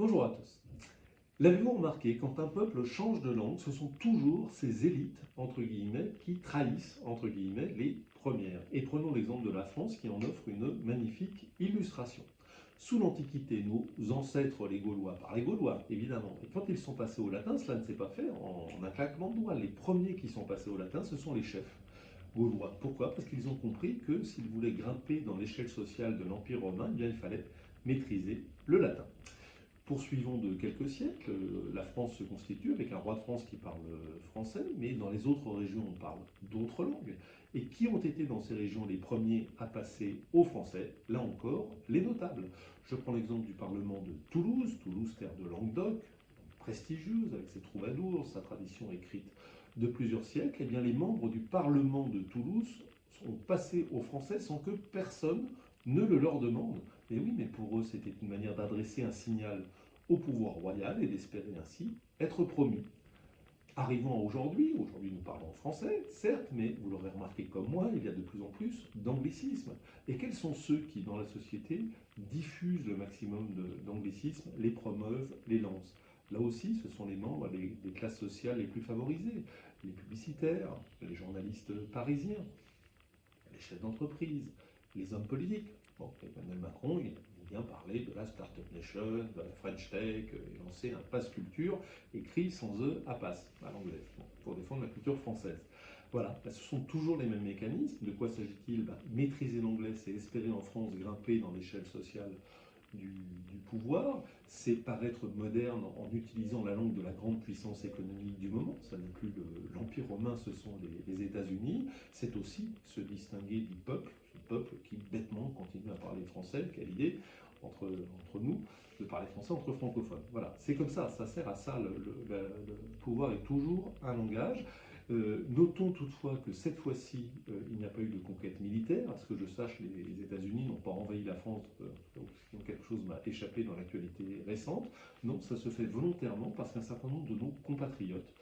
Bonjour à tous. L'avez-vous remarqué, quand un peuple change de langue, ce sont toujours ces élites, entre guillemets, qui trahissent, entre guillemets, les premières. Et prenons l'exemple de la France qui en offre une magnifique illustration. Sous l'Antiquité, nos ancêtres, les Gaulois, par les Gaulois évidemment, et quand ils sont passés au latin, cela ne s'est pas fait en un claquement de doigts. Les premiers qui sont passés au latin, ce sont les chefs gaulois. Pourquoi? Parce qu'ils ont compris que s'ils voulaient grimper dans l'échelle sociale de l'Empire romain, eh bien, il fallait maîtriser le latin. Poursuivons de quelques siècles, la France se constitue avec un roi de France qui parle français, mais dans les autres régions on parle d'autres langues. Et qui ont été dans ces régions les premiers à passer au français? Là encore, les notables. Je prends l'exemple du Parlement de Toulouse, Toulouse terre de Languedoc, prestigieuse avec ses troubadours, sa tradition écrite de plusieurs siècles. Et bien les membres du Parlement de Toulouse sont passés au français sans que personne ne le leur demande. Et oui, mais pour eux, c'était une manière d'adresser un signal au pouvoir royal et d'espérer ainsi être promu. Arrivons à aujourd'hui, aujourd'hui nous parlons français, certes, mais vous l'aurez remarqué comme moi, il y a de plus en plus d'anglicismes. Et quels sont ceux qui, dans la société, diffusent le maximum d'anglicismes, les promeuvent, les lancent? Là aussi, ce sont les membres des classes sociales les plus favorisées, les publicitaires, les journalistes parisiens, les chefs d'entreprise, les hommes politiques. Bon, Emmanuel Macron, il aime bien parler de la Startup Nation, de la French Tech, et lancer un pass culture écrit sans E à passe, à l'anglais, pour défendre la culture française. Voilà, ce sont toujours les mêmes mécanismes. De quoi s'agit-il? Maîtriser l'anglais, c'est espérer en France grimper dans l'échelle sociale du pouvoir, c'est paraître moderne en utilisant la langue de la grande puissance économique du moment. Ça n'est plus l'Empire romain, ce sont les États-Unis. C'est aussi se distinguer du peuple, ce peuple qui bêtement continue à parler français. Quelle idée entre nous de parler français entre francophones. Voilà, c'est comme ça sert à ça. Le pouvoir est toujours un langage. Notons toutefois que cette fois-ci, il n'y a pas eu de conquête militaire. À ce que je sache, les États-Unis n'ont pas envahi la France, donc quelque chose m'a échappé dans l'actualité récente. Non, ça se fait volontairement parce qu'un certain nombre de nos compatriotes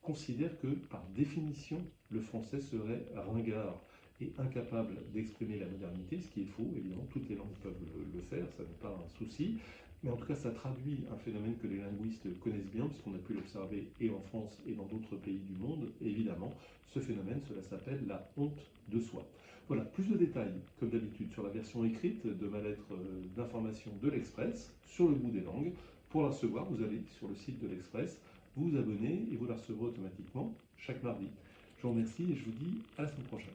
considèrent que, par définition, le français serait ringard et incapable d'exprimer la modernité, ce qui est faux, évidemment, toutes les langues peuvent le faire, ça n'est pas un souci. Mais en tout cas, ça traduit un phénomène que les linguistes connaissent bien, puisqu'on a pu l'observer et en France et dans d'autres pays du monde. Et évidemment, ce phénomène, cela s'appelle la honte de soi. Voilà, plus de détails, comme d'habitude, sur la version écrite de ma lettre d'information de l'Express, sur le bout des langues. Pour la recevoir, vous allez sur le site de l'Express, vous abonner et vous la recevrez automatiquement chaque mardi. Je vous remercie et je vous dis à la semaine prochaine.